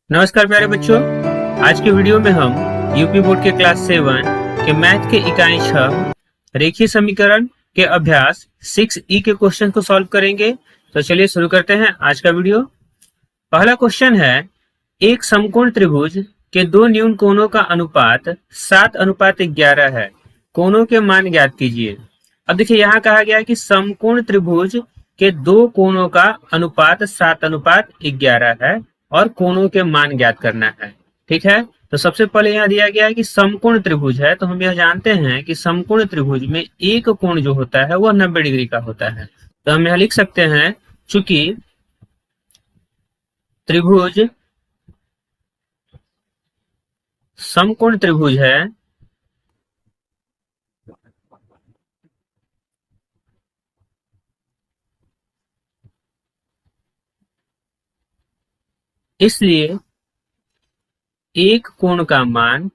नमस्कार प्यारे बच्चों, आज के वीडियो में हम यूपी बोर्ड के क्लास 7 के मैथ के इकाई 6 रेखीय समीकरण के अभ्यास 6E के क्वेश्चन को सॉल्व करेंगे। तो चलिए शुरू करते हैं आज का वीडियो। पहला क्वेश्चन है, एक समकोण त्रिभुज के दो न्यून कोणों का अनुपात 7:11 है, कोणों के मान ज्ञात कीजिए। अब देखिए यहाँ कहा गया है कि समकोण त्रिभुज के दो कोणों का अनुपात 7:11 है और कोणों के मान ज्ञात करना है। ठीक है, तो सबसे पहले यहाँ दिया गया है कि समकोण त्रिभुज है, तो हम यह जानते हैं कि समकोण त्रिभुज में एक कोण जो होता है वह 90 डिग्री का होता है। तो हम यहाँ लिख सकते हैं, चूंकि त्रिभुज समकोण त्रिभुज है इसलिए एक कोण का मान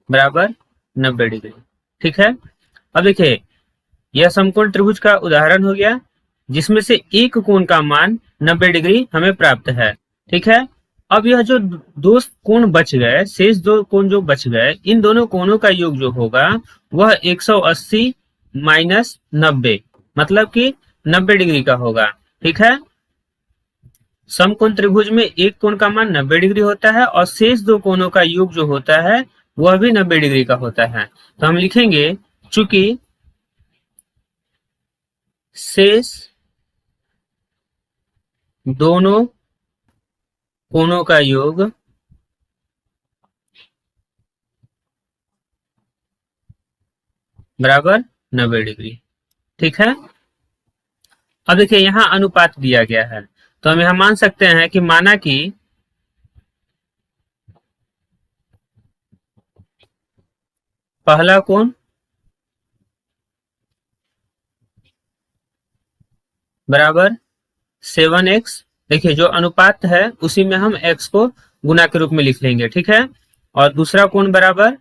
बराबर 90 डिग्री। ठीक है, अब देखिए यह समकोण त्रिभुज का उदाहरण हो गया जिसमें से एक कोण का मान 90 डिग्री हमें प्राप्त है। ठीक है, अब यह जो दो कोण बच गए, शेष दो कोण जो बच गए, इन दोनों कोणों का योग जो होगा वह 180 माइनस 90 मतलब कि 90 डिग्री का होगा। ठीक है, समकोण त्रिभुज में एक कोण का मान 90 डिग्री होता है और शेष दो कोणों का योग जो होता है वह भी 90 डिग्री का होता है। तो हम लिखेंगे, चूंकि शेष दोनों कोणों का योग बराबर 90 डिग्री। ठीक है, अब देखिए यहाँ अनुपात दिया गया है, तो हम यहाँ मान सकते हैं कि माना कि पहला कोण बराबर 7x, देखिए जो अनुपात है उसी में हम x को गुना के रूप में लिख लेंगे। ठीक है, और दूसरा कोण बराबर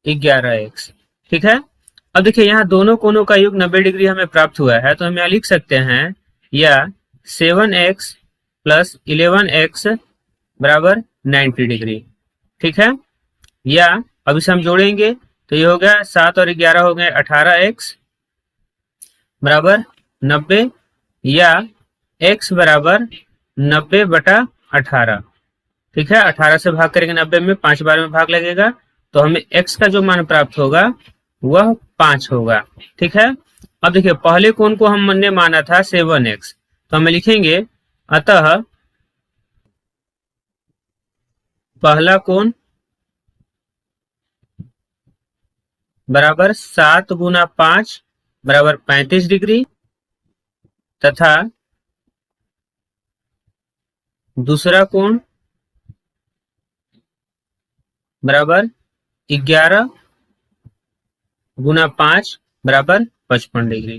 11x। ठीक है, अब देखिए यहाँ दोनों कोणों का योग 90 डिग्री हमें प्राप्त हुआ है, तो हम यहाँ लिख सकते हैं या 7x प्लस 11x बराबर 90 डिग्री। ठीक है, या अब इसे हम जोड़ेंगे तो ये हो गया 7 और 11 हो गए 18x बराबर 90, या x बराबर 90/18। ठीक है, 18 से भाग करेंगे 90 में, 5 बार में भाग लगेगा, तो हमें x का जो मान प्राप्त होगा वह 5 होगा। ठीक है, अब देखिए पहले कोण को हमने माना था 7x, तो हमें लिखेंगे अतः पहला कोण बराबर 7 गुना 5 बराबर 35 डिग्री तथा दूसरा कोण बराबर 11 गुना 5 बराबर 55 डिग्री।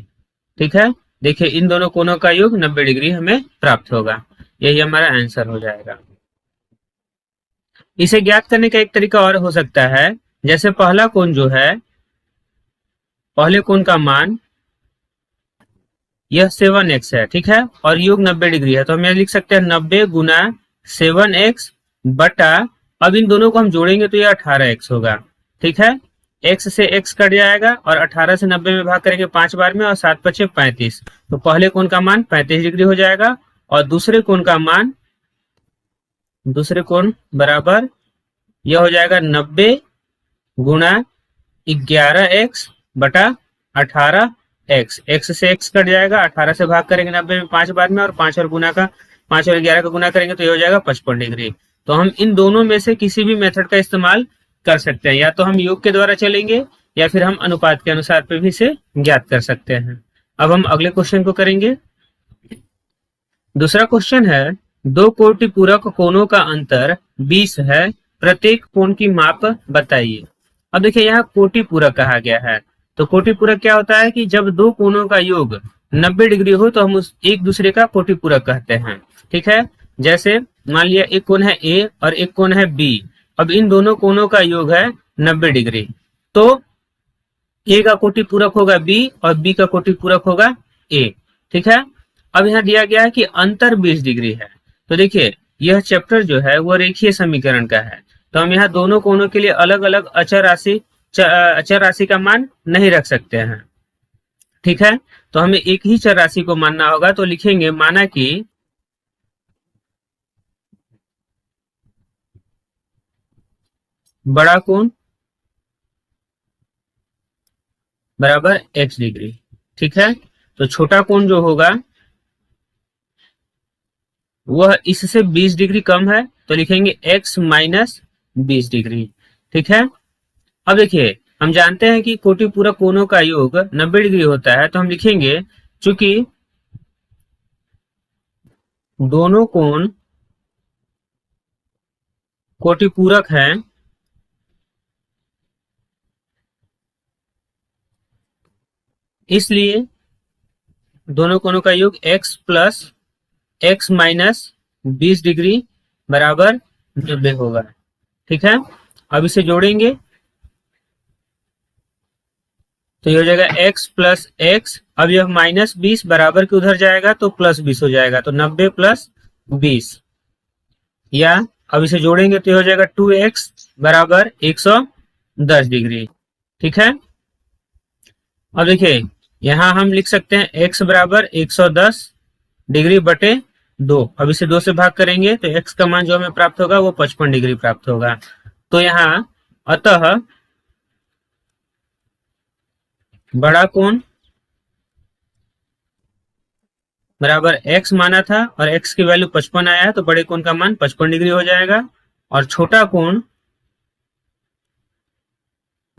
ठीक है, देखिए इन दोनों कोणों का योग 90 डिग्री हमें प्राप्त होगा, यही हमारा आंसर हो जाएगा। इसे ज्ञात करने का एक तरीका और हो सकता है, जैसे पहला कोण जो है, पहले कोण का मान यह 7x है। ठीक है, और योग 90 डिग्री है, तो हम यह लिख सकते हैं 90 गुना 7x बटा, अब इन दोनों को हम जोड़ेंगे तो यह 18x होगा। ठीक है, x से x कट जाएगा और 18 से 90 में भाग करेंगे 5 बार में और 7 पचे 35, तो पहले कोण का मान 35 डिग्री हो जाएगा और दूसरे कोण बराबर यह हो जाएगा 90 गुना 11x बटा 18x, x से x कट जाएगा, 18 से भाग करेंगे 90 में 5 बार में और 5 और 11 का गुना करेंगे तो ये हो जाएगा 55 डिग्री। तो हम इन दोनों में से किसी भी मेथड का इस्तेमाल कर सकते हैं, या तो हम योग के द्वारा चलेंगे या फिर हम अनुपात के अनुसार पे भी इसे ज्ञात कर सकते हैं। अब हम अगले क्वेश्चन को करेंगे। दूसरा क्वेश्चन है, दो कोटि पूरक कोणों का अंतर 20 है, प्रत्येक कोण की माप बताइए। अब देखिए यहाँ कोटि पूरक कहा गया है, तो कोटि पूरक क्या होता है कि जब दो कोणों का योग 90 डिग्री हो तो हम उस एक दूसरे का कोटि पूरक कहते हैं। ठीक है, जैसे मान लिया एक कोण है A और एक कोण है B, अब इन दोनों कोणों का योग है 90 डिग्री। तो ए का कोटि पूरक होगा बी और बी का कोटि पूरक होगा ए। ठीक है, अब यहाँ दिया गया है कि अंतर 20 डिग्री है। तो देखिए यह चैप्टर जो है वो रेखीय समीकरण का है, तो हम यहाँ दोनों कोणों के लिए अलग अलग अचर राशि का मान नहीं रख सकते हैं। ठीक है, तो हमें एक ही चर राशि को मानना होगा। तो लिखेंगे माना कि बड़ा कोण बराबर x डिग्री। ठीक है, तो छोटा कोण जो होगा वह इससे 20 डिग्री कम है, तो लिखेंगे x माइनस 20 डिग्री। ठीक है, अब देखिए हम जानते हैं कि कोटि पूरक कोणों का योग 90 डिग्री होता है, तो हम लिखेंगे चूंकि दोनों कोण कोटि पूरक है, इसलिए दोनों कोणों का योग x plus x minus 20 degree बराबर 90 होगा। ठीक है, अब इसे जोड़ेंगे तो ये हो जाएगा x प्लस x, अब यह माइनस 20 बराबर के उधर जाएगा तो प्लस 20 हो जाएगा, तो 90 प्लस 20, या अब इसे जोड़ेंगे तो ये हो जाएगा 2x बराबर 110 डिग्री। ठीक है, अब देखिए यहां हम लिख सकते हैं x बराबर 110 डिग्री बटे 2। अब इसे 2 से भाग करेंगे तो x का मान जो हमें प्राप्त होगा वो 55 डिग्री प्राप्त होगा। तो यहाँ अतः बड़ा कोण बराबर x माना था और x की वैल्यू 55 आया है, तो बड़े कोण का मान 55 डिग्री हो जाएगा। और छोटा कोण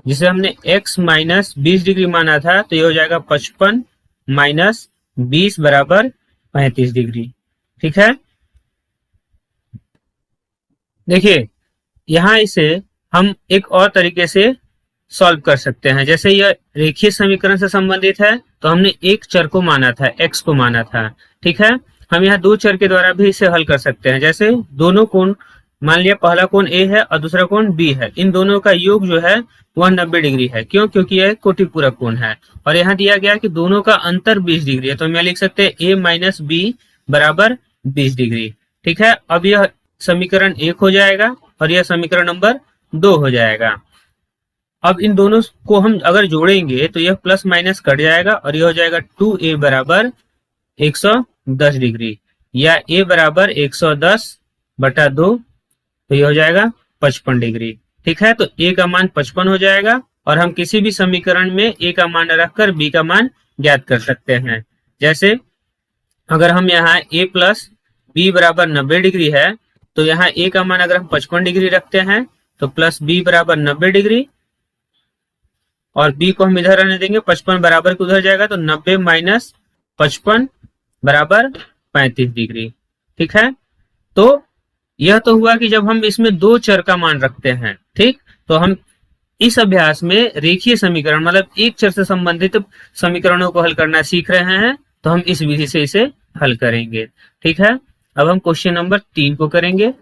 जिसे हमने x माइनस 20 डिग्री माना था, तो ये हो जाएगा 55 माइनस 20 बराबर 35 डिग्री। ठीक है, देखिए यहां इसे हम एक और तरीके से सॉल्व कर सकते हैं। जैसे यह रेखीय समीकरण से संबंधित है, तो हमने एक चर को माना था, x को माना था। ठीक है, हम यहाँ दो चर के द्वारा भी इसे हल कर सकते हैं। जैसे दोनों कोण, मान लिया पहला कोण a है और दूसरा कोण b है, इन दोनों का योग जो है वह 90 डिग्री है। क्यों? क्योंकि यह कोटि पूरक कोण है और यहाँ दिया गया कि दोनों का अंतर 20 डिग्री है, तो हम यहाँ लिख सकते हैं a माइनस बी बराबर 20 डिग्री। ठीक है, अब यह समीकरण 1 हो जाएगा और यह समीकरण नंबर 2 हो जाएगा। अब इन दोनों को हम अगर जोड़ेंगे तो यह प्लस माइनस कट जाएगा और यह हो जाएगा 2a बराबर 110 डिग्री, या a बराबर 110 बटा 2, तो यह हो जाएगा 55 डिग्री। ठीक है, तो a का मान 55 हो जाएगा और हम किसी भी समीकरण में a का मान रखकर b का मान ज्ञात कर सकते हैं। जैसे अगर हम यहाँ a प्लस बी बराबर 90 डिग्री है, तो यहाँ a का मान अगर हम 55 डिग्री रखते हैं तो प्लस b बराबर 90 डिग्री, और b को हम इधर रहने देंगे, 55 बराबर के उधर जाएगा, तो 90 माइनस 55 बराबर 35 डिग्री। ठीक है, तो यह तो हुआ कि जब हम इसमें दो चर का मान रखते हैं। ठीक, तो हम इस अभ्यास में रेखीय समीकरण मतलब एक चर से संबंधित समीकरणों को हल करना सीख रहे हैं, तो हम इस विधि से इसे हल करेंगे। ठीक है, अब हम क्वेश्चन नंबर 3 को करेंगे।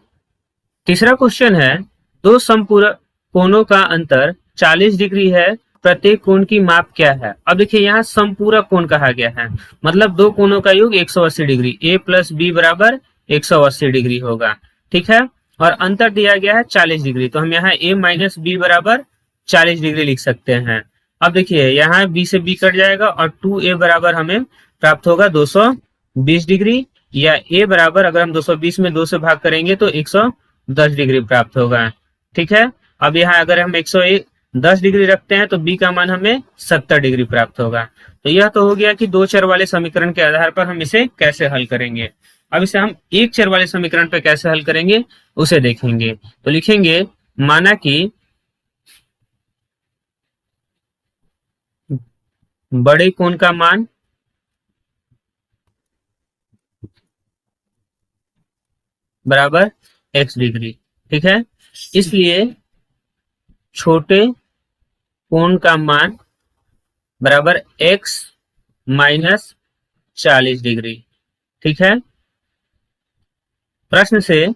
तीसरा क्वेश्चन है, दो समपूरक कोणों का अंतर 40 डिग्री है, प्रत्येक कोण की माप क्या है? अब देखिए यहाँ समपूरक कोण कहा गया है, मतलब दो कोणों का योग 180 डिग्री, a प्लस बी बराबर 180 डिग्री होगा। ठीक है, और अंतर दिया गया है 40 डिग्री, तो हम यहाँ a माइनस बी बराबर 40 डिग्री लिख सकते हैं। अब देखिए यहाँ b से b कट जाएगा और 2a बराबर हमें प्राप्त होगा 220 डिग्री, या a बराबर अगर हम 220 में 2 से भाग करेंगे तो 110 डिग्री प्राप्त होगा। ठीक है, अब यहाँ अगर हम 110 डिग्री रखते हैं तो b का मान हमें 70 डिग्री प्राप्त होगा। तो यह तो हो गया कि दो चर वाले समीकरण के आधार पर हम इसे कैसे हल करेंगे। अब इसे हम एक चर वाले समीकरण पर कैसे हल करेंगे उसे देखेंगे। तो लिखेंगे माना कि बड़े कोण का मान बराबर x डिग्री। ठीक है, इसलिए छोटे कोण का मान बराबर x माइनस 40 डिग्री। ठीक है, प्रश्न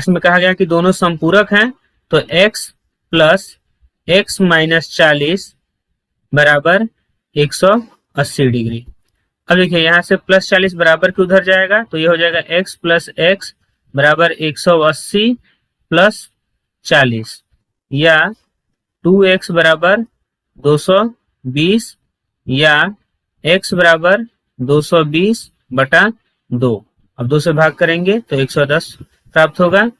में कहा गया कि दोनों समपूरक हैं, तो x प्लस x माइनस 40 बराबर 180 डिग्री। अब देखिए यहाँ से प्लस 40 बराबर के उधर जाएगा तो ये हो जाएगा x प्लस एक्स बराबर 180 प्लस 40 या 2x बराबर 220 या x बराबर 220 बटा 2। अब 2 से भाग करेंगे तो 110 प्राप्त होगा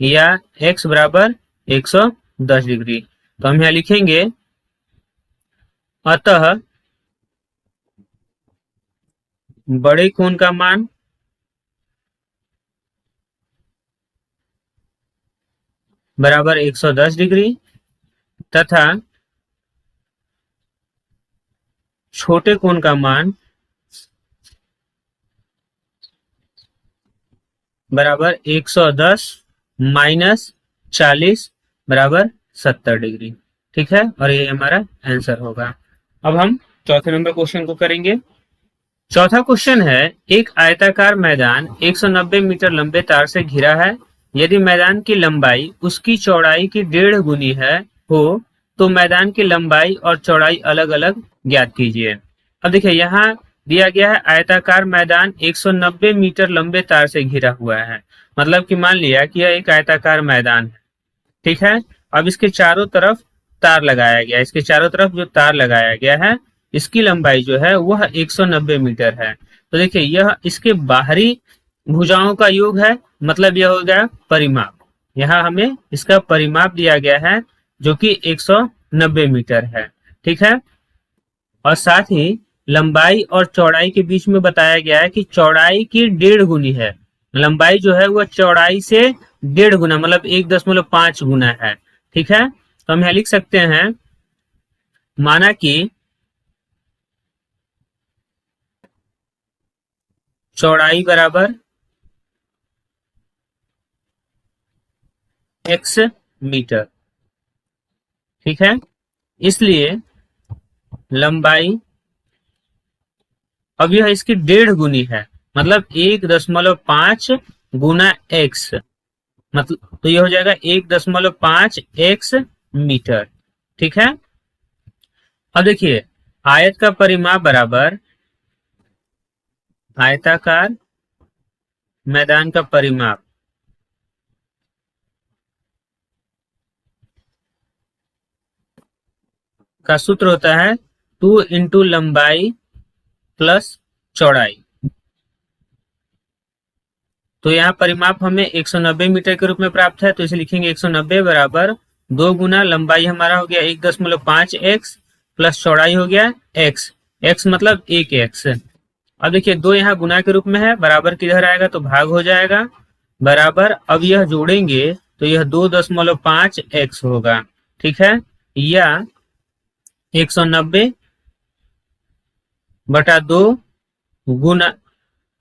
या x बराबर 110 डिग्री। तो हम यहाँ लिखेंगे अतः बड़े कोण का मान बराबर 110 डिग्री तथा छोटे कोण का मान बराबर 110 माइनस 40 बराबर 70 डिग्री। ठीक है, और ये हमारा आंसर होगा। अब हम चौथे नंबर क्वेश्चन को करेंगे। चौथा क्वेश्चन है, एक आयताकार मैदान 190 मीटर लंबे तार से घिरा है। यदि मैदान की लंबाई उसकी चौड़ाई की 1.5 गुनी हो तो मैदान की लंबाई और चौड़ाई अलग अलग ज्ञात कीजिए। अब देखिए यहाँ दिया गया है आयताकार मैदान 190 मीटर लंबे तार से घिरा हुआ है, मतलब कि मान लिया कि यह एक आयताकार मैदान है। ठीक है, अब इसके चारों तरफ तार लगाया गया, इसके चारों तरफ जो तार लगाया गया है इसकी लंबाई जो है वह 190 मीटर है। तो देखिए यह इसके बाहरी भुजाओं का योग है, मतलब यह हो गया परिमाप। यहाँ हमें इसका परिमाप दिया गया है जो कि 190 मीटर है। ठीक है, और साथ ही लंबाई और चौड़ाई के बीच में बताया गया है कि चौड़ाई की 1.5 गुनी है, लंबाई जो है वह चौड़ाई से 1.5 गुना मतलब 1.5 गुना है। ठीक है, तो हम यहाँ लिख सकते हैं माना कि चौड़ाई बराबर x मीटर। ठीक है, इसलिए लंबाई अब यह इसकी 1.5 गुनी है, मतलब 1.5 गुना x, मतलब तो यह हो जाएगा 1.5 x मीटर। ठीक है, अब देखिए आयत का परिमाप बराबर आयताकार मैदान का परिमाप का सूत्र होता है 2 इंटू लंबाई प्लस चौड़ाई। तो यहाँ परिमाप हमें 190 मीटर के रूप में प्राप्त है, तो इसे लिखेंगे 190 बराबर 2 गुना लंबाई हमारा हो गया 1.5 x प्लस चौड़ाई हो गया x, x मतलब 1x। अब देखिए 2 यहाँ गुना के रूप में है, बराबर किधर आएगा तो भाग हो जाएगा, बराबर अब यह जोड़ेंगे तो यह 2.5 x होगा। ठीक है, या 190 बटा 2 गुना,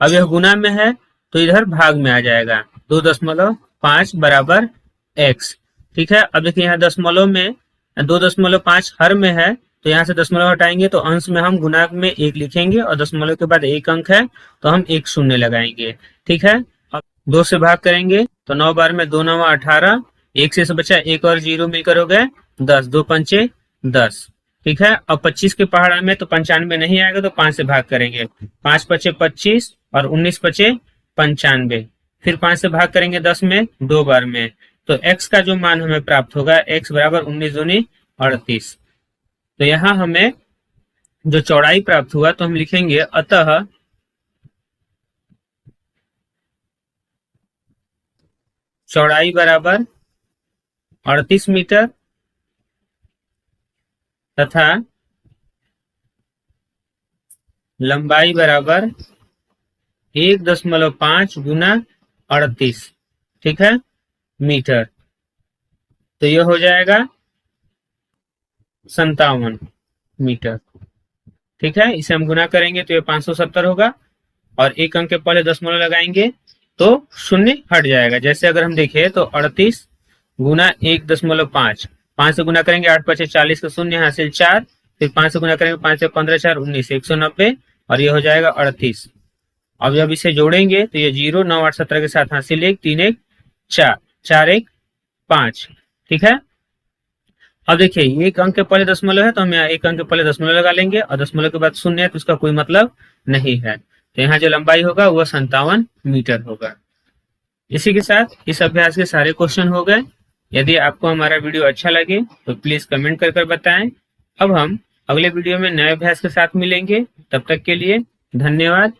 अब यह गुना में है तो इधर भाग में आ जाएगा 2.5 बराबर x। ठीक है, अब देखिए यहाँ दशमलव में 2.5 हर में है तो यहाँ से दशमलव हटाएंगे तो अंश में हम गुणांक में 1 लिखेंगे और दशमलव के बाद 1 अंक है तो हम 1 शून्य लगाएंगे। ठीक है, अब 2 से भाग करेंगे तो 9 बार में 2 9 18, 1 से बचा 1 और 0 मिलकर हो गए 10, 2 पंचे 10। ठीक है, अब 25 के पहाड़ा में तो 95 नहीं आएगा तो 5 से भाग करेंगे, 5 पचे 25 और 19 पचे 95, फिर 5 से भाग करेंगे 10 में 2 बार में, तो x का जो मान हमें प्राप्त होगा x बराबर 19 दूनी 38। तो यहाँ हमें जो चौड़ाई प्राप्त हुआ तो हम लिखेंगे अतः चौड़ाई बराबर 38 मीटर तथा लंबाई बराबर 1.5 गुना 38। ठीक है, मीटर, तो यह हो जाएगा 57 मीटर। ठीक है, इसे हम गुना करेंगे तो ये 570 होगा और 1 अंक के पहले दशमलव लगाएंगे तो शून्य हट जाएगा। जैसे अगर हम देखें तो 38 गुना 1.5, 5 से गुना करेंगे 8 पचे 40 का शून्य हासिल 4, फिर 5 से गुना करेंगे 5 से 15 4 19, 190 और ये हो जाएगा 38। अब जब इसे जोड़ेंगे तो ये 0 9 8 17 के साथ हासिल 1 3 1 4 4 1 5, ठीक है। अब देखिए 1 अंक के पहले दशमलव है तो हम यहाँ 1 अंक के पहले दशमलव लगा लेंगे, और दशमलव के बाद शून्य है तो उसका कोई मतलब नहीं है। तो यहाँ जो लंबाई होगा वह 57 मीटर होगा। इसी के साथ इस अभ्यास के सारे क्वेश्चन हो गए। यदि आपको हमारा वीडियो अच्छा लगे तो प्लीज कमेंट कर बताएं। अब हम अगले वीडियो में नए अभ्यास के साथ मिलेंगे। तब तक के लिए धन्यवाद।